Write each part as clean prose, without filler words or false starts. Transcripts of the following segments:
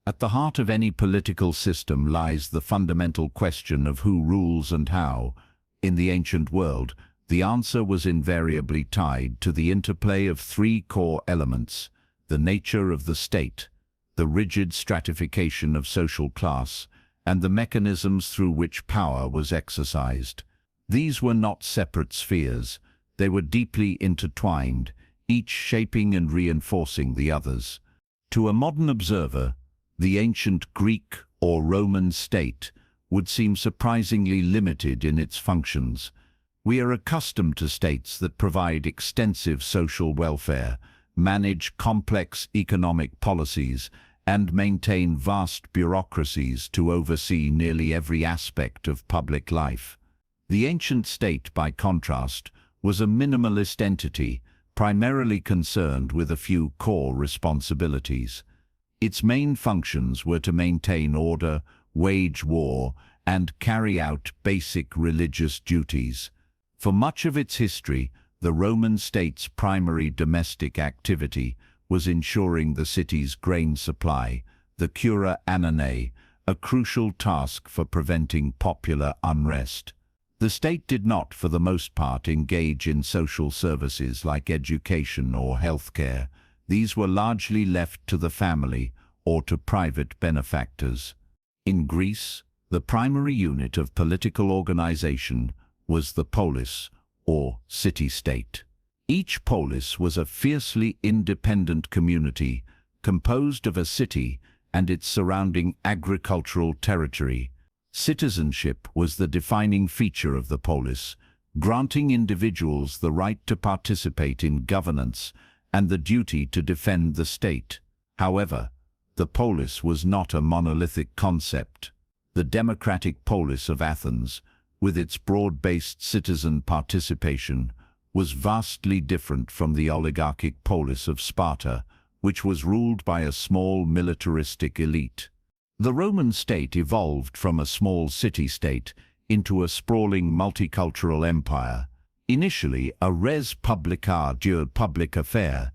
At the heart of any political system lies the fundamental question of who rules and how. In the ancient world, the answer was invariably tied to the interplay of three core elements: the nature of the state, the rigid stratification of social class, and the mechanisms through which power was exercised. These were not separate spheres. They were deeply intertwined, each shaping and reinforcing the others. To a modern observer, the ancient Greek or Roman state would seem surprisingly limited in its functions. We are accustomed to states that provide extensive social welfare, manage complex economic policies, and maintain vast bureaucracies to oversee nearly every aspect of public life. The ancient state, by contrast, was a minimalist entity, primarily concerned with a few core responsibilities. Its main functions were to maintain order, wage war, and carry out basic religious duties. For much of its history, the Roman state's primary domestic activity was ensuring the city's grain supply, the cura annonae, a crucial task for preventing popular unrest. The state did not, for the most part, engage in social services like education or healthcare. These were largely left to the family or to private benefactors. In Greece, the primary unit of political organization was the polis, or city-state. Each polis was a fiercely independent community composed of a city and its surrounding agricultural territory. Citizenship was the defining feature of the polis, granting individuals the right to participate in governance and the duty to defend the state. However, the polis was not a monolithic concept. The democratic polis of Athens, with its broad-based citizen participation, was vastly different from the oligarchic polis of Sparta, which was ruled by a small militaristic elite. The Roman state evolved from a small city-state into a sprawling multicultural empire. Initially a res publica dure public affair,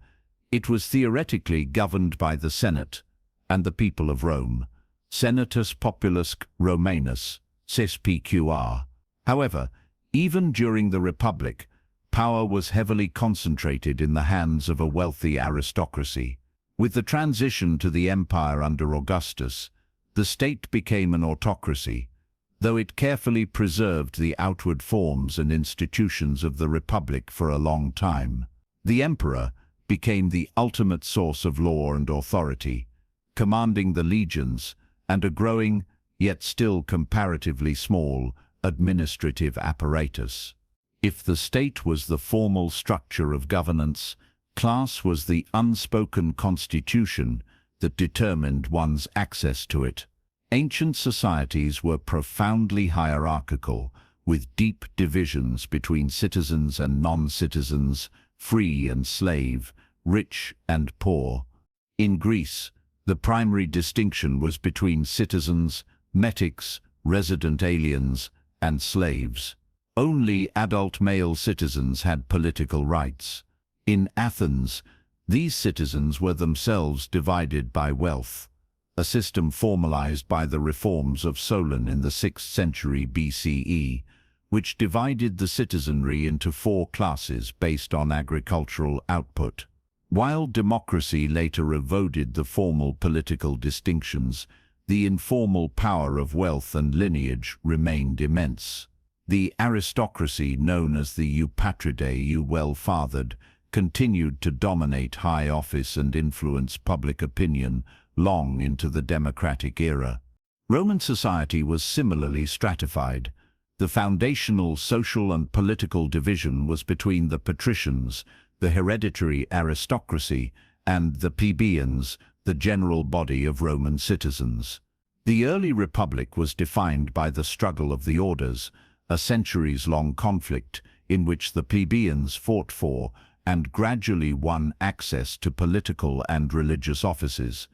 it was theoretically governed by the Senate and the people of Rome, Senatus Populusque Romanus, CSPQR. However, even during the Republic, power was heavily concentrated in the hands of a wealthy aristocracy. With the transition to the empire under Augustus, the state became an autocracy, though it carefully preserved the outward forms and institutions of the Republic for a long time. The emperor became the ultimate source of law and authority, commanding the legions and a growing, yet still comparatively small, administrative apparatus. If the state was the formal structure of governance, class was the unspoken constitution that determined one's access to it. Ancient societies were profoundly hierarchical, with deep divisions between citizens and non-citizens, free and slave, rich and poor. In Greece, the primary distinction was between citizens, metics, resident aliens, and slaves. Only adult male citizens had political rights. In Athens, these citizens were themselves divided by wealth, a system formalized by the reforms of Solon in the 6th century BCE, which divided the citizenry into 4 classes based on agricultural output. While democracy later eroded the formal political distinctions, the informal power of wealth and lineage remained immense. The aristocracy, known as the eupatridae, well-fathered, continued to dominate high office and influence public opinion long into the democratic era. Roman society was similarly stratified. The foundational social and political division was between the patricians, the hereditary aristocracy, and the plebeians, the general body of Roman citizens. The early republic was defined by the struggle of the orders, a centuries-long conflict in which the plebeians fought for and gradually won access to political and religious offices.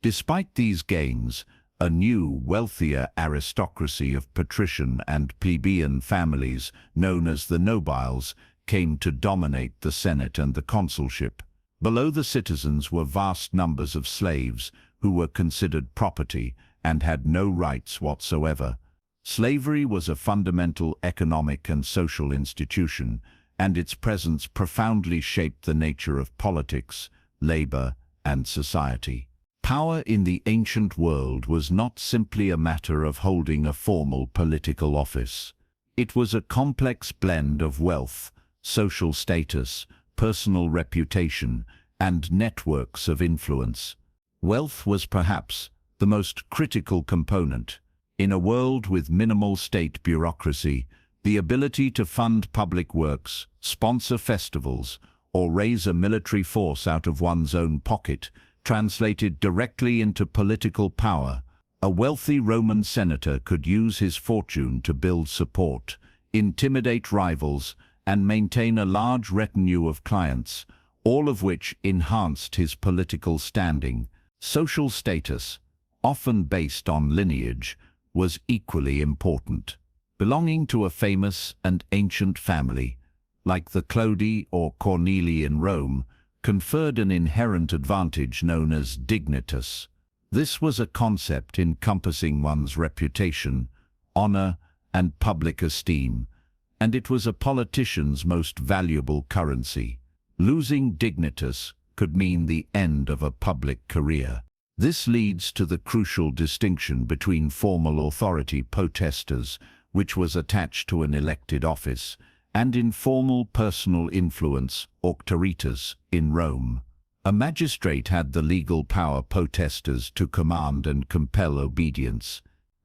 Despite these gains, a new, wealthier aristocracy of patrician and plebeian families, known as the nobiles, came to dominate the Senate and the consulship. Below the citizens were vast numbers of slaves, who were considered property and had no rights whatsoever. Slavery was a fundamental economic and social institution, and its presence profoundly shaped the nature of politics, labor, and society. Power in the ancient world was not simply a matter of holding a formal political office. It was a complex blend of wealth, social status, personal reputation, and networks of influence. Wealth was perhaps the most critical component. In a world with minimal state bureaucracy, the ability to fund public works, sponsor festivals, or raise a military force out of one's own pocket translated directly into political power. A wealthy Roman senator could use his fortune to build support, intimidate rivals, and maintain a large retinue of clients, all of which enhanced his political standing. Social status, often based on lineage, was equally important. Belonging to a famous and ancient family, like the Clodi or Cornelii in Rome, conferred an inherent advantage known as dignitas. This was a concept encompassing one's reputation, honor, and public esteem, and it was a politician's most valuable currency. Losing dignitas could mean the end of a public career. This leads to the crucial distinction between formal authority potestas, which was attached to an elected office, and informal personal influence, auctoritas, in Rome. A magistrate had the legal power potestas to command and compel obedience.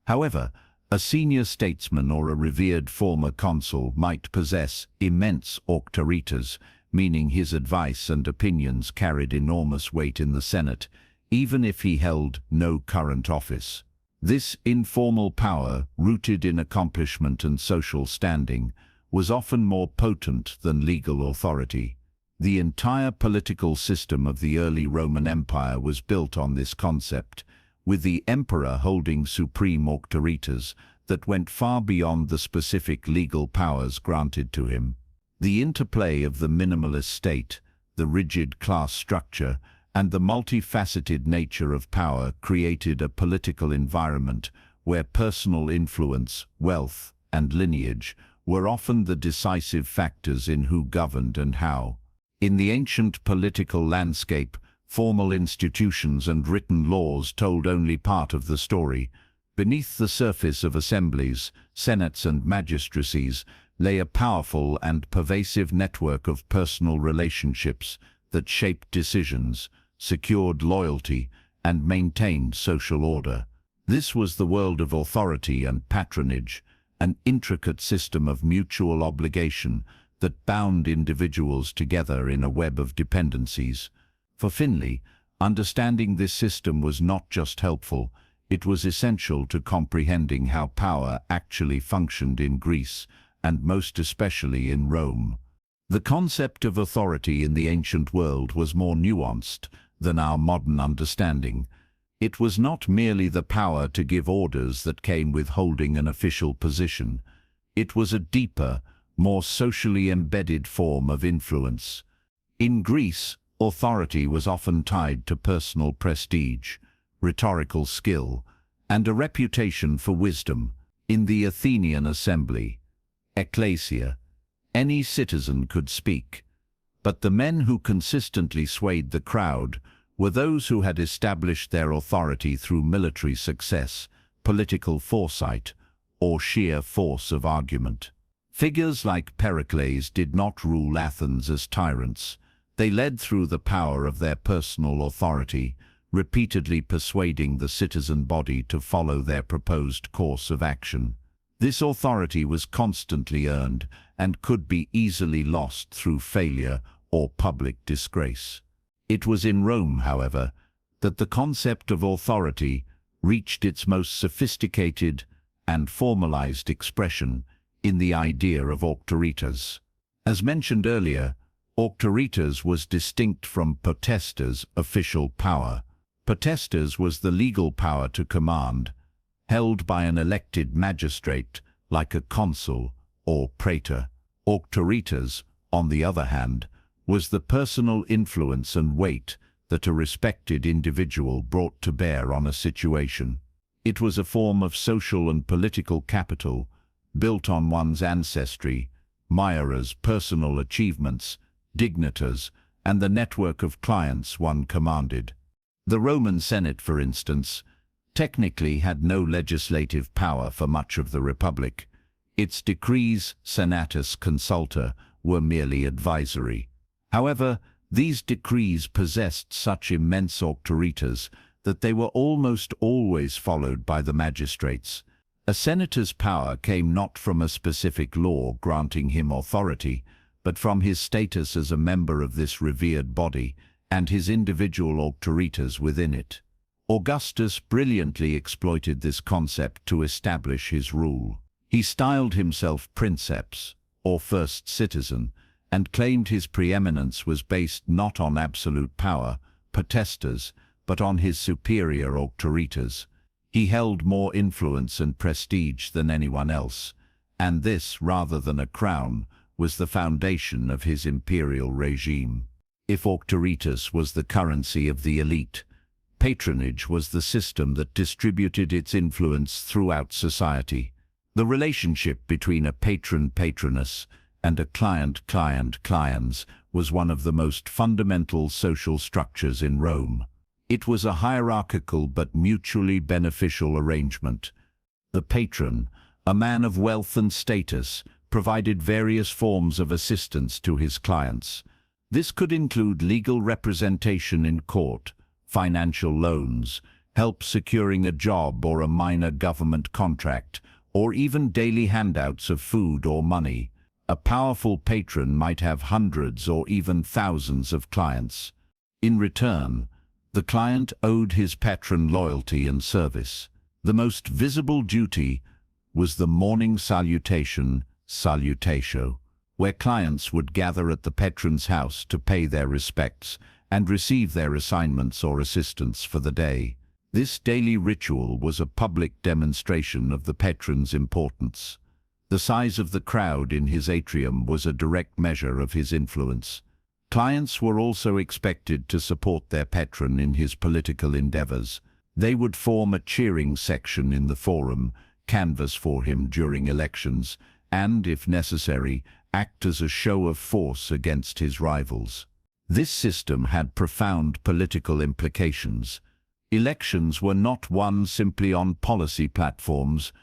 However, a senior statesman or a revered former consul might possess immense auctoritas, meaning his advice and opinions carried enormous weight in the Senate, even if he held no current office. This informal power, rooted in accomplishment and social standing, was often more potent than legal authority. The entire political system of the early Roman Empire was built on this concept, with the emperor holding supreme auctoritas that went far beyond the specific legal powers granted to him. The interplay of the minimalist state, the rigid class structure, and the multifaceted nature of power created a political environment where personal influence, wealth, and lineage were often the decisive factors in who governed and how. In the ancient political landscape, formal institutions and written laws told only part of the story. Beneath the surface of assemblies, senates, and magistracies lay a powerful and pervasive network of personal relationships that shaped decisions, secured loyalty, and maintained social order. This was the world of authority and patronage, an intricate system of mutual obligation that bound individuals together in a web of dependencies. For Finley, understanding this system was not just helpful, it was essential to comprehending how power actually functioned in Greece, and most especially in Rome. The concept of authority in the ancient world was more nuanced than our modern understanding. It was not merely the power to give orders that came with holding an official position. It was a deeper, more socially embedded form of influence. In Greece, authority was often tied to personal prestige, rhetorical skill, and a reputation for wisdom. In the Athenian assembly, ecclesia, any citizen could speak, but the men who consistently swayed the crowd were those who had established their authority through military success, political foresight, or sheer force of argument. Figures like Pericles did not rule Athens as tyrants. They led through the power of their personal authority, repeatedly persuading the citizen body to follow their proposed course of action. This authority was constantly earned and could be easily lost through failure or public disgrace. It was in Rome, however, that the concept of authority reached its most sophisticated and formalized expression in the idea of auctoritas. As mentioned earlier, auctoritas was distinct from potestas, official power. Potestas was the legal power to command, held by an elected magistrate like a consul or praetor. Auctoritas, on the other hand, was the personal influence and weight that a respected individual brought to bear on a situation. It was a form of social and political capital, built on one's ancestry, Myra's personal achievements, dignitas, and the network of clients one commanded. The Roman Senate, for instance, technically had no legislative power for much of the Republic. Its decrees, senatus consulta, were merely advisory. However, these decrees possessed such immense auctoritas that they were almost always followed by the magistrates. A senator's power came not from a specific law granting him authority, but from his status as a member of this revered body and his individual auctoritas within it. Augustus brilliantly exploited this concept to establish his rule. He styled himself princeps, or first citizen, and claimed his preeminence was based not on absolute power, potestas, but on his superior auctoritas. He held more influence and prestige than anyone else, and this, rather than a crown, was the foundation of his imperial regime. If auctoritas was the currency of the elite, patronage was the system that distributed its influence throughout society. The relationship between a patron-patroness and a client-client-cliens was one of the most fundamental social structures in Rome. It was a hierarchical but mutually beneficial arrangement. The patron, a man of wealth and status, provided various forms of assistance to his clients. This could include legal representation in court, financial loans, help securing a job or a minor government contract, or even daily handouts of food or money. A powerful patron might have hundreds or even thousands of clients. In return, the client owed his patron loyalty and service. The most visible duty was the morning salutation, salutatio, where clients would gather at the patron's house to pay their respects and receive their assignments or assistance for the day. This daily ritual was a public demonstration of the patron's importance. The size of the crowd in his atrium was a direct measure of his influence. Clients were also expected to support their patron in his political endeavors. They would form a cheering section in the forum, canvass for him during elections, and, if necessary, act as a show of force against his rivals. This system had profound political implications. Elections were not won simply on policy platforms.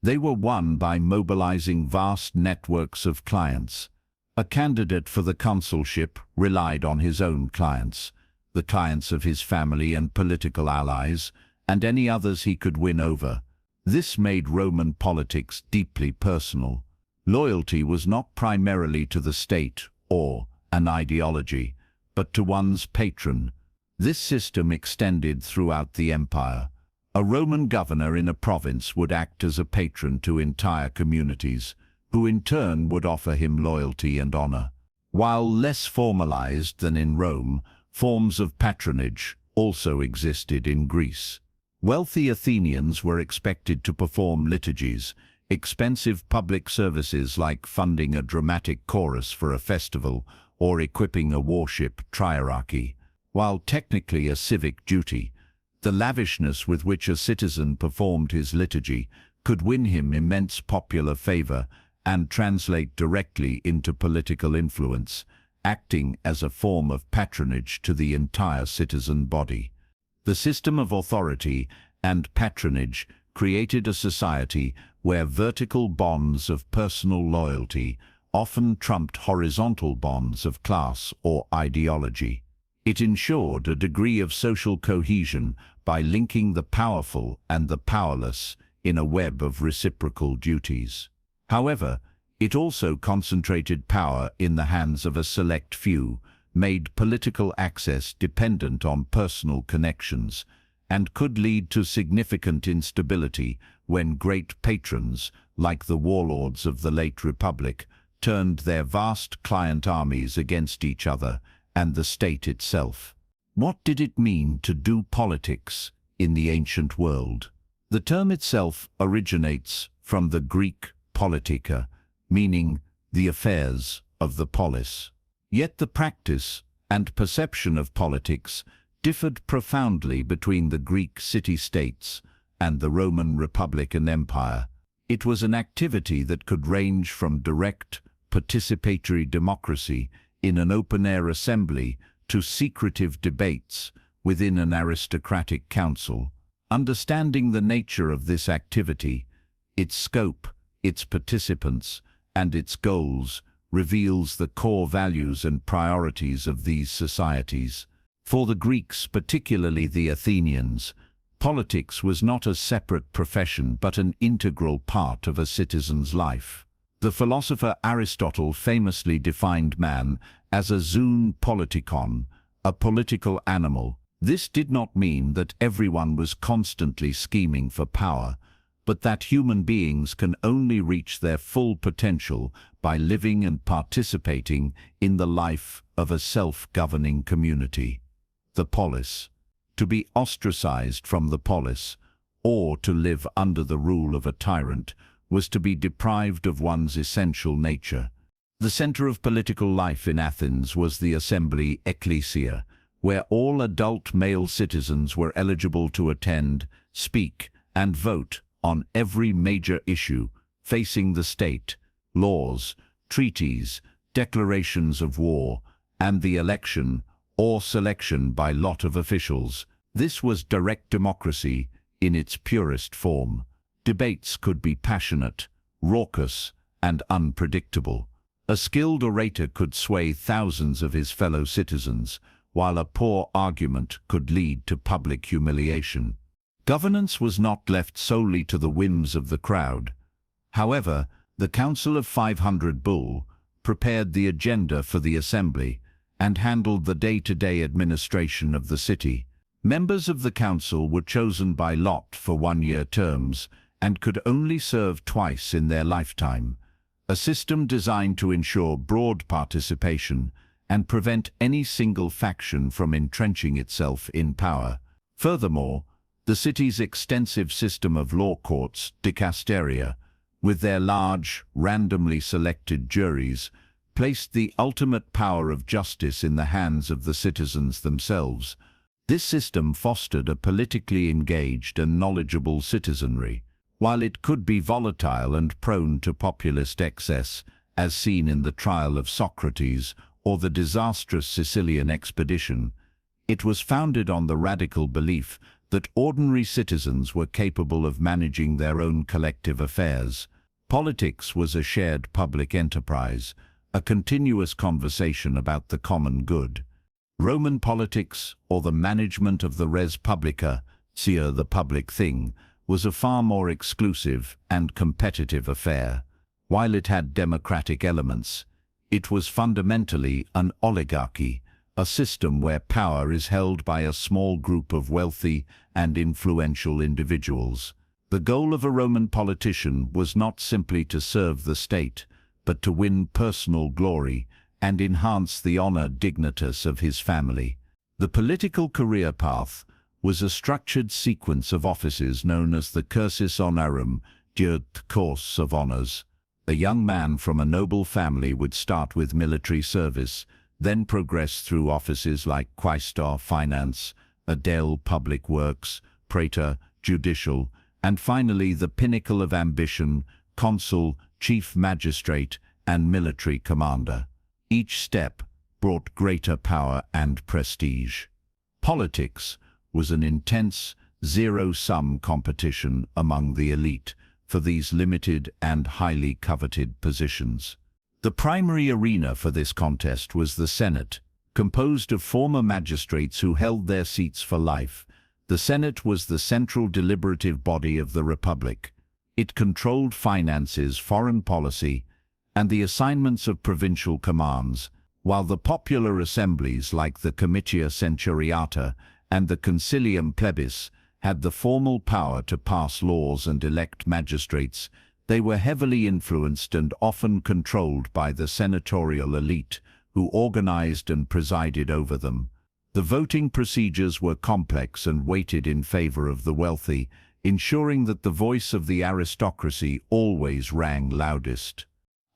They were won by mobilizing vast networks of clients. A candidate for the consulship relied on his own clients, the clients of his family and political allies, and any others he could win over. This made Roman politics deeply personal. Loyalty was not primarily to the state or an ideology, but to one's patron. This system extended throughout the empire. A Roman governor in a province would act as a patron to entire communities, who in turn would offer him loyalty and honor. While less formalized than in Rome, forms of patronage also existed in Greece. Wealthy Athenians were expected to perform liturgies, expensive public services like funding a dramatic chorus for a festival or equipping a warship triarchy. While technically a civic duty, the lavishness with which a citizen performed his liturgy could win him immense popular favor and translate directly into political influence, acting as a form of patronage to the entire citizen body. The system of authority and patronage created a society where vertical bonds of personal loyalty often trumped horizontal bonds of class or ideology. It ensured a degree of social cohesion by linking the powerful and the powerless in a web of reciprocal duties. However, it also concentrated power in the hands of a select few, made political access dependent on personal connections, and could lead to significant instability when great patrons, like the warlords of the late Republic, turned their vast client armies against each other and the state itself. What did it mean to do politics in the ancient world? The term itself originates from the Greek politika, meaning the affairs of the polis. Yet the practice and perception of politics differed profoundly between the Greek city-states and the Roman Republic and Empire. It was an activity that could range from direct, participatory democracy in an open-air assembly to secretive debates within an aristocratic council. Understanding the nature of this activity, its scope, its participants, and its goals reveals the core values and priorities of these societies. For the Greeks, particularly the Athenians, politics was not a separate profession but an integral part of a citizen's life. The philosopher Aristotle famously defined man as a zoon politikon, a political animal. This did not mean that everyone was constantly scheming for power, but that human beings can only reach their full potential by living and participating in the life of a self-governing community. The polis. To be ostracized from the polis, or to live under the rule of a tyrant, was to be deprived of one's essential nature. The center of political life in Athens was the assembly ecclesia, where all adult male citizens were eligible to attend, speak, and vote on every major issue facing the state, laws, treaties, declarations of war, and the election or selection by lot of officials. This was direct democracy in its purest form. Debates could be passionate, raucous, and unpredictable. A skilled orator could sway thousands of his fellow citizens, while a poor argument could lead to public humiliation. Governance was not left solely to the whims of the crowd. However, the Council of 500 Bull prepared the agenda for the assembly and handled the day-to-day administration of the city. Members of the council were chosen by lot for one-year terms and could only serve twice in their lifetime, a system designed to ensure broad participation and prevent any single faction from entrenching itself in power. Furthermore, the city's extensive system of law courts, dicasteria, with their large, randomly selected juries, placed the ultimate power of justice in the hands of the citizens themselves. This system fostered a politically engaged and knowledgeable citizenry. While it could be volatile and prone to populist excess, as seen in the trial of Socrates or the disastrous Sicilian expedition, it was founded on the radical belief that ordinary citizens were capable of managing their own collective affairs. Politics was a shared public enterprise, a continuous conversation about the common good. Roman politics, or the management of the res publica, the public thing, was a far more exclusive and competitive affair. While it had democratic elements, it was fundamentally an oligarchy, a system where power is held by a small group of wealthy and influential individuals. The goal of a Roman politician was not simply to serve the state, but to win personal glory and enhance the honor dignitas of his family. The political career path was a structured sequence of offices known as the cursus honorum, the course of honors. A young man from a noble family would start with military service, then progress through offices like quaestor, finance, aedile, public works, praetor, judicial, and finally the pinnacle of ambition, consul, chief magistrate, and military commander. Each step brought greater power and prestige. Politics was an intense, zero-sum competition among the elite for these limited and highly coveted positions. The primary arena for this contest was the Senate, composed of former magistrates who held their seats for life. The Senate was the central deliberative body of the Republic. It controlled finances, foreign policy, and the assignments of provincial commands, while the popular assemblies like the Comitia Centuriata and the Concilium Plebis had the formal power to pass laws and elect magistrates. They were heavily influenced and often controlled by the senatorial elite, who organized and presided over them. The voting procedures were complex and weighted in favor of the wealthy, ensuring that the voice of the aristocracy always rang loudest.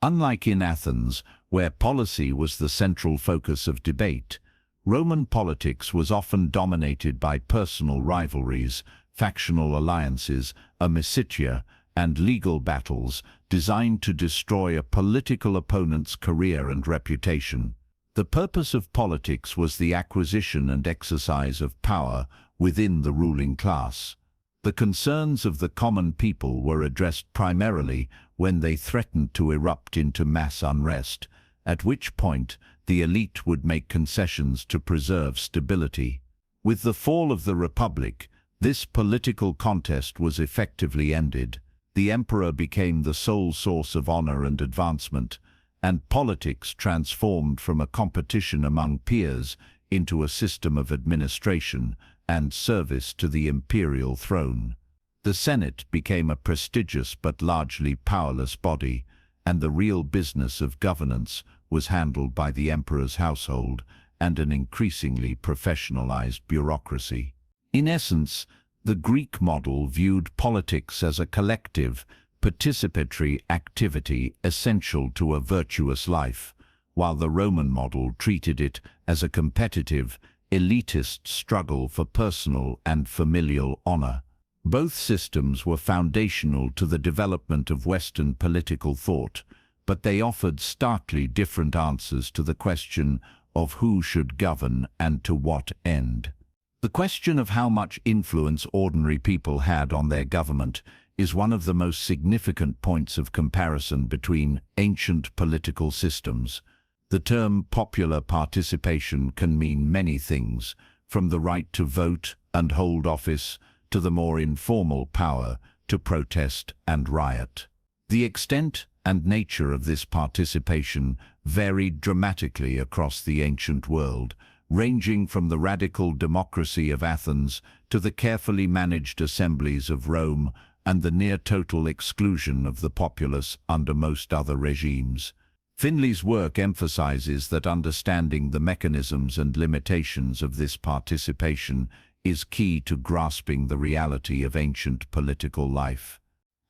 Unlike in Athens, where policy was the central focus of debate, Roman politics was often dominated by personal rivalries, factional alliances, amicitia, and legal battles designed to destroy a political opponent's career and reputation. The purpose of politics was the acquisition and exercise of power within the ruling class. The concerns of the common people were addressed primarily when they threatened to erupt into mass unrest, at which point the elite would make concessions to preserve stability. With the fall of the Republic, this political contest was effectively ended. The emperor became the sole source of honor and advancement, and politics transformed from a competition among peers into a system of administration and service to the imperial throne. The Senate became a prestigious but largely powerless body, and the real business of governance was handled by the emperor's household and an increasingly professionalized bureaucracy. In essence, the Greek model viewed politics as a collective, participatory activity essential to a virtuous life, while the Roman model treated it as a competitive, elitist struggle for personal and familial honor. Both systems were foundational to the development of Western political thought, but they offered starkly different answers to the question of who should govern and to what end. The question of how much influence ordinary people had on their government is one of the most significant points of comparison between ancient political systems. The term popular participation can mean many things, from the right to vote and hold office to the more informal power to protest and riot. The extent and nature of this participation varied dramatically across the ancient world, ranging from the radical democracy of Athens to the carefully managed assemblies of Rome and the near-total exclusion of the populace under most other regimes. Finley's work emphasizes that understanding the mechanisms and limitations of this participation is key to grasping the reality of ancient political life.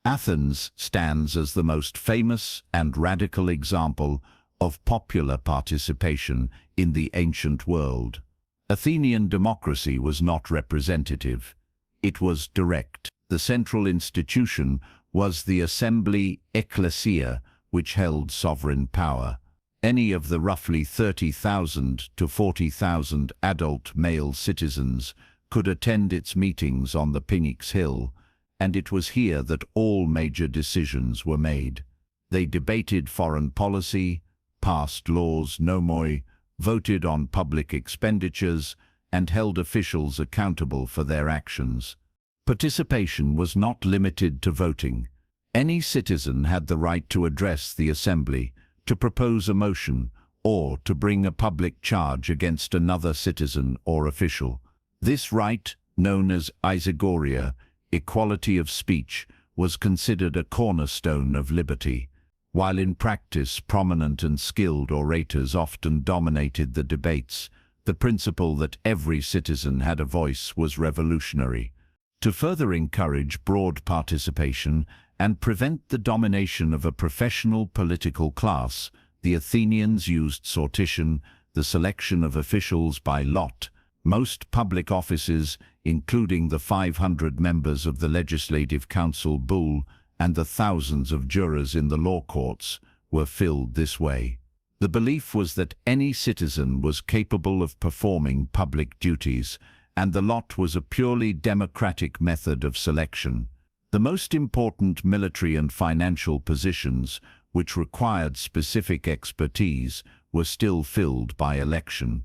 Athens stands as the most famous and radical example of popular participation in the ancient world. Athenian democracy was not representative. It was direct. The central institution was the assembly ecclesia, which held sovereign power. Any of the roughly 30,000 to 40,000 adult male citizens could attend its meetings on the Pnyx Hill, and it was here that all major decisions were made. They debated foreign policy, passed laws nomoi, voted on public expenditures, and held officials accountable for their actions. Participation was not limited to voting. Any citizen had the right to address the assembly, to propose a motion, or to bring a public charge against another citizen or official. This right, known as isagoria, equality of speech, was considered a cornerstone of liberty. While in practice prominent and skilled orators often dominated the debates, the principle that every citizen had a voice was revolutionary. To further encourage broad participation and prevent the domination of a professional political class, the Athenians used sortition, the selection of officials by lot. Most public offices, including the 500 members of the Legislative Council bull and the thousands of jurors in the law courts, were filled this way. The belief was that any citizen was capable of performing public duties, and the lot was a purely democratic method of selection. The most important military and financial positions, which required specific expertise, were still filled by election.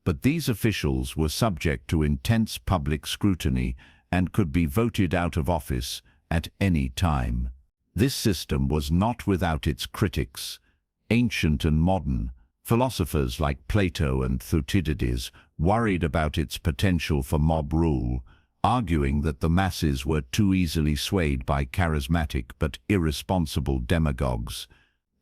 But these officials were subject to intense public scrutiny and could be voted out of office at any time. This system was not without its critics. Ancient and modern philosophers like Plato and Thucydides worried about its potential for mob rule, arguing that the masses were too easily swayed by charismatic but irresponsible demagogues.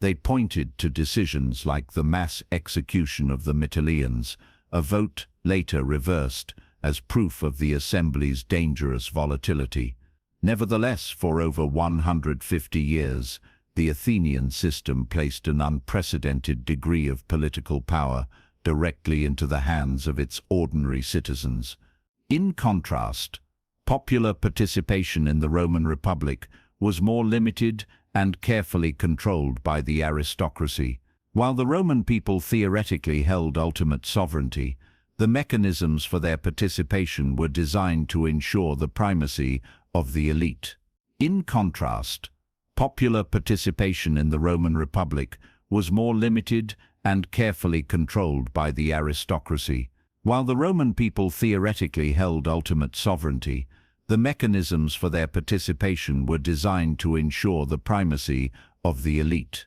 They pointed to decisions like the mass execution of the Mytileans, a vote later reversed, as proof of the assembly's dangerous volatility. Nevertheless, for over 150 years, the Athenian system placed an unprecedented degree of political power directly into the hands of its ordinary citizens. In contrast, popular participation in the Roman Republic was more limited and carefully controlled by the aristocracy. While the Roman people theoretically held ultimate sovereignty, the mechanisms for their participation were designed to ensure the primacy of the elite. In contrast, popular participation in the Roman Republic was more limited and carefully controlled by the aristocracy. While the Roman people theoretically held ultimate sovereignty, the mechanisms for their participation were designed to ensure the primacy of the elite.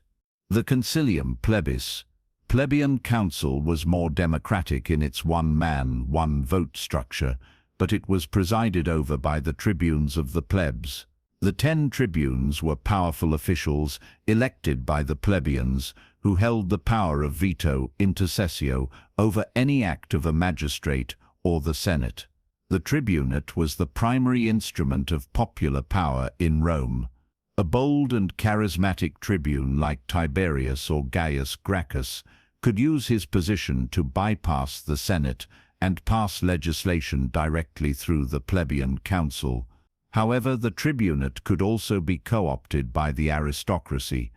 The concilium plebis, plebeian council, was more democratic in its one-man, one-vote structure, but it was presided over by the tribunes of the plebs. The 10 tribunes were powerful officials elected by the plebeians, who held the power of veto intercessio over any act of a magistrate or the Senate. The tribunate was the primary instrument of popular power in Rome. A bold and charismatic tribune like Tiberius or Gaius Gracchus could use his position to bypass the Senate and pass legislation directly through the plebeian council. However, the tribunate could also be co-opted by the aristocracy.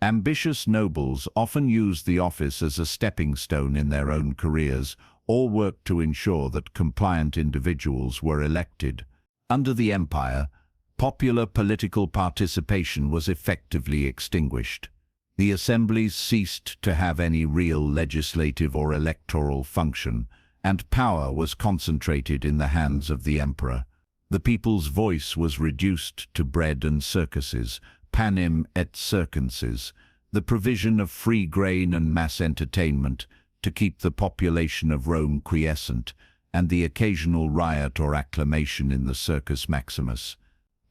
Ambitious nobles often used the office as a stepping stone in their own careers, or worked to ensure that compliant individuals were elected. Under the empire, popular political participation was effectively extinguished. The assemblies ceased to have any real legislative or electoral function, and power was concentrated in the hands of the emperor. The people's voice was reduced to bread and circuses, panem et circenses, the provision of free grain and mass entertainment to keep the population of Rome quiescent, and the occasional riot or acclamation in the Circus Maximus.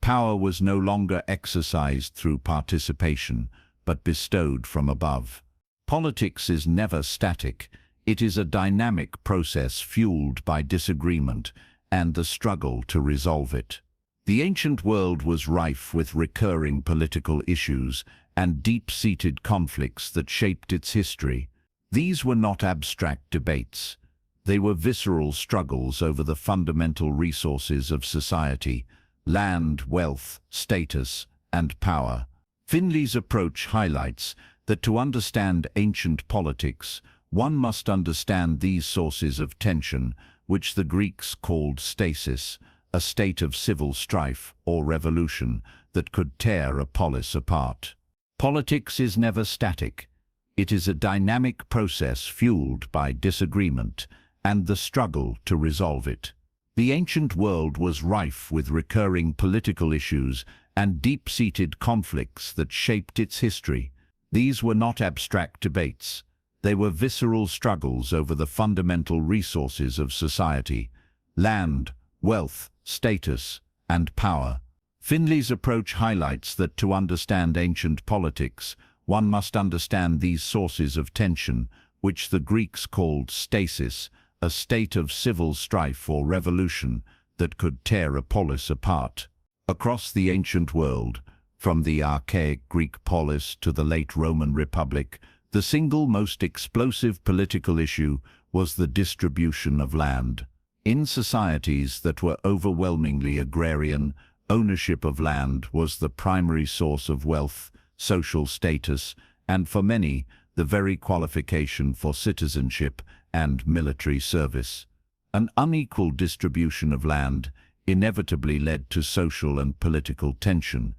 Power was no longer exercised through participation, but bestowed from above. Politics is never static. It is a dynamic process fueled by disagreement and the struggle to resolve it. The ancient world was rife with recurring political issues and deep-seated conflicts that shaped its history. These were not abstract debates. They were visceral struggles over the fundamental resources of society: land, wealth, status, and power. Finley's approach highlights that to understand ancient politics, one must understand these sources of tension, which the Greeks called stasis, a state of civil strife or revolution that could tear a polis apart. Politics is never static. It is a dynamic process fueled by disagreement and the struggle to resolve it. The ancient world was rife with recurring political issues and deep-seated conflicts that shaped its history. These were not abstract debates. They were visceral struggles over the fundamental resources of society: land, wealth, status, and power. Finley's approach highlights that to understand ancient politics, one must understand these sources of tension, which the Greeks called stasis, a state of civil strife or revolution that could tear a polis apart. Across the ancient world, from the archaic Greek polis to the late Roman Republic, the single most explosive political issue was the distribution of land. In societies that were overwhelmingly agrarian, ownership of land was the primary source of wealth, social status, and for many, the very qualification for citizenship and military service. An unequal distribution of land inevitably led to social and political tension.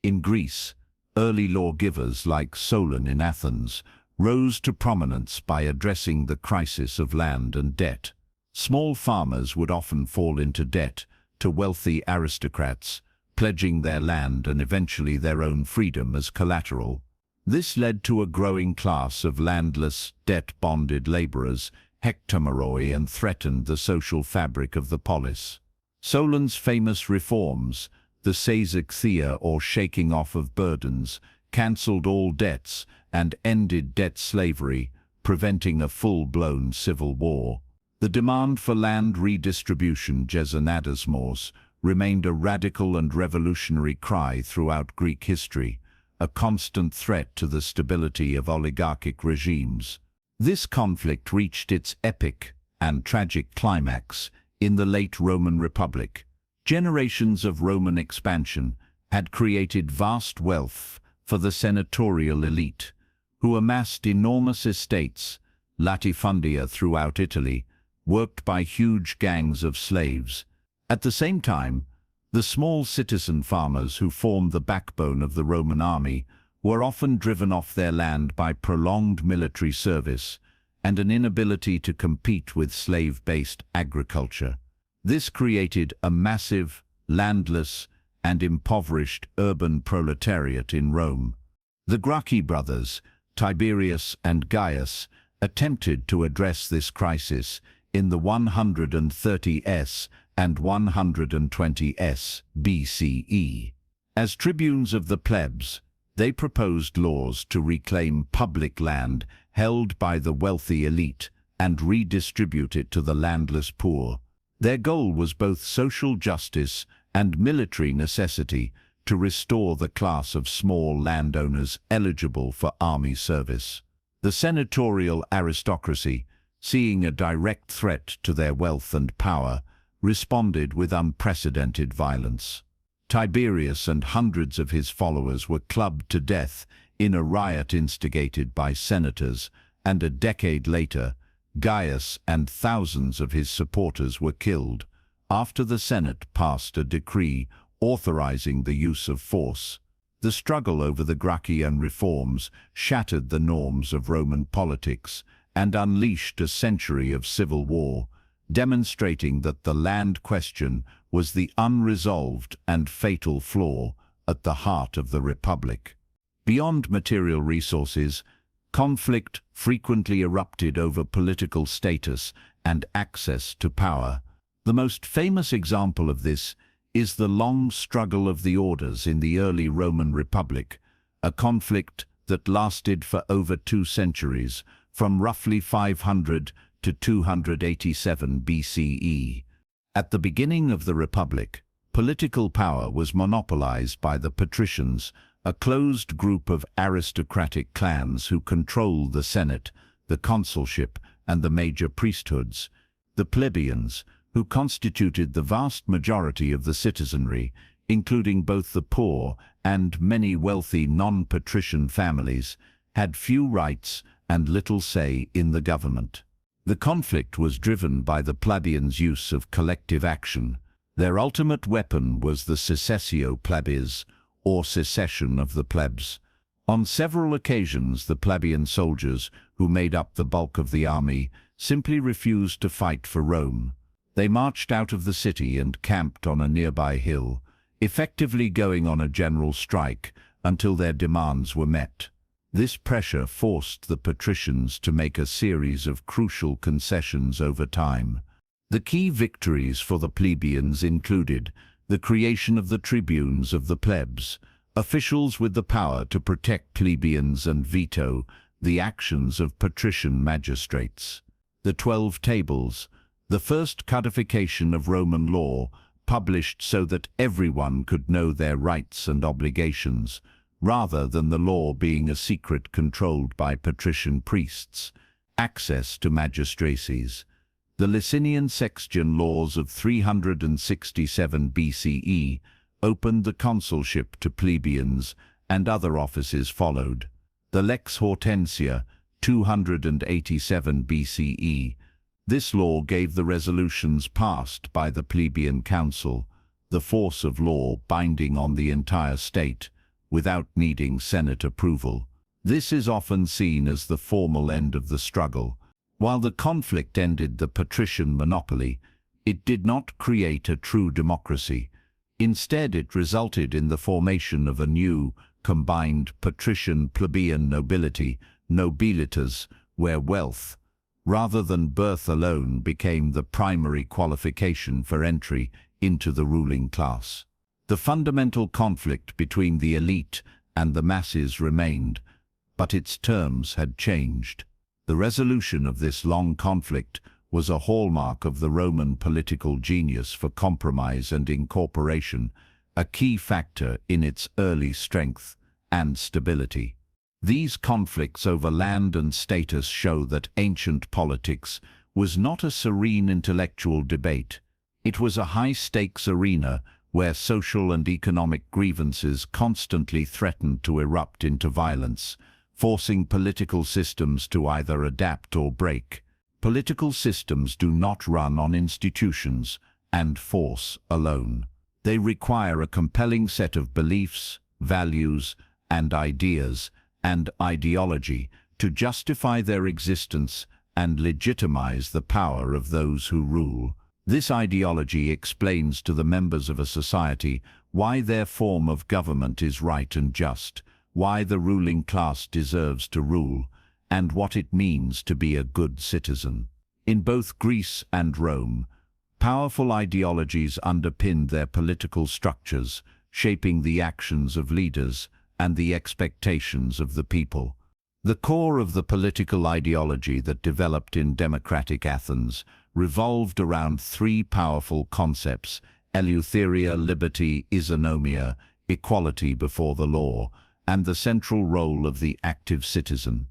In Greece, early lawgivers like Solon in Athens rose to prominence by addressing the crisis of land and debt. Small farmers would often fall into debt to wealthy aristocrats, pledging their land and eventually their own freedom as collateral. This led to a growing class of landless, debt-bonded laborers, hectomeroi, and threatened the social fabric of the polis. Solon's famous reforms, the seisachtheia or shaking off of burdens, cancelled all debts and ended debt slavery, preventing a full-blown civil war. The demand for land redistribution, gezonadismos, remained a radical and revolutionary cry throughout Greek history, a constant threat to the stability of oligarchic regimes. This conflict reached its epic and tragic climax in the late Roman Republic. Generations of Roman expansion had created vast wealth for the senatorial elite, who amassed enormous estates, latifundia throughout Italy, worked by huge gangs of slaves. At the same time, the small citizen farmers who formed the backbone of the Roman army were often driven off their land by prolonged military service and an inability to compete with slave-based agriculture. This created a massive, landless, and impoverished urban proletariat in Rome. The Gracchi brothers, Tiberius and Gaius, attempted to address this crisis in the 130s and 120s BCE. As tribunes of the plebs, they proposed laws to reclaim public land held by the wealthy elite and redistribute it to the landless poor. Their goal was both social justice and military necessity to restore the class of small landowners eligible for army service. The senatorial aristocracy, seeing a direct threat to their wealth and power, responded with unprecedented violence. Tiberius and hundreds of his followers were clubbed to death in a riot instigated by senators, and a decade later, Gaius and thousands of his supporters were killed after the Senate passed a decree authorizing the use of force. The struggle over the Gracchian reforms shattered the norms of Roman politics and unleashed a century of civil war, demonstrating that the land question was the unresolved and fatal flaw at the heart of the Republic. Beyond material resources, conflict frequently erupted over political status and access to power. The most famous example of this is the long struggle of the orders in the early Roman Republic, a conflict that lasted for over 2 centuries, from roughly 500 to 287 BCE. At the beginning of the Republic, political power was monopolized by the patricians, a closed group of aristocratic clans who controlled the Senate, the consulship, and the major priesthoods. The plebeians, who constituted the vast majority of the citizenry, including both the poor and many wealthy non-patrician families, had few rights and little say in the government. The conflict was driven by the plebeians' use of collective action. Their ultimate weapon was the secessio plebis, or secession of the plebs. On several occasions, the plebeian soldiers, who made up the bulk of the army, simply refused to fight for Rome. They marched out of the city and camped on a nearby hill, effectively going on a general strike until their demands were met. This pressure forced the patricians to make a series of crucial concessions over time. The key victories for the plebeians included the creation of the tribunes of the plebs, officials with the power to protect plebeians and veto the actions of patrician magistrates. The 12 Tables, the first codification of Roman law, published so that everyone could know their rights and obligations, rather than the law being a secret controlled by patrician priests. Access to magistracies. The Licinian Sextian laws of 367 BCE opened the consulship to plebeians, and other offices followed. The Lex Hortensia, 287 BCE. This law gave the resolutions passed by the plebeian council the force of law binding on the entire state, without needing Senate approval. This is often seen as the formal end of the struggle. While the conflict ended the patrician monopoly, it did not create a true democracy. Instead, it resulted in the formation of a new, combined patrician-plebeian nobility, nobilitas, where wealth, rather than birth alone, became the primary qualification for entry into the ruling class. The fundamental conflict between the elite and the masses remained, but its terms had changed. The resolution of this long conflict was a hallmark of the Roman political genius for compromise and incorporation, a key factor in its early strength and stability. These conflicts over land and status show that ancient politics was not a serene intellectual debate. It was a high-stakes arena where social and economic grievances constantly threatened to erupt into violence, forcing political systems to either adapt or break. Political systems do not run on institutions and force alone. They require a compelling set of beliefs, values, and ideas and ideology to justify their existence and legitimize the power of those who rule. This ideology explains to the members of a society why their form of government is right and just, why the ruling class deserves to rule, and what it means to be a good citizen. In both Greece and Rome, powerful ideologies underpinned their political structures, shaping the actions of leaders and the expectations of the people. The core of the political ideology that developed in democratic Athens revolved around three powerful concepts: eleutheria, liberty; isonomia, equality before the law; and the central role of the active citizen.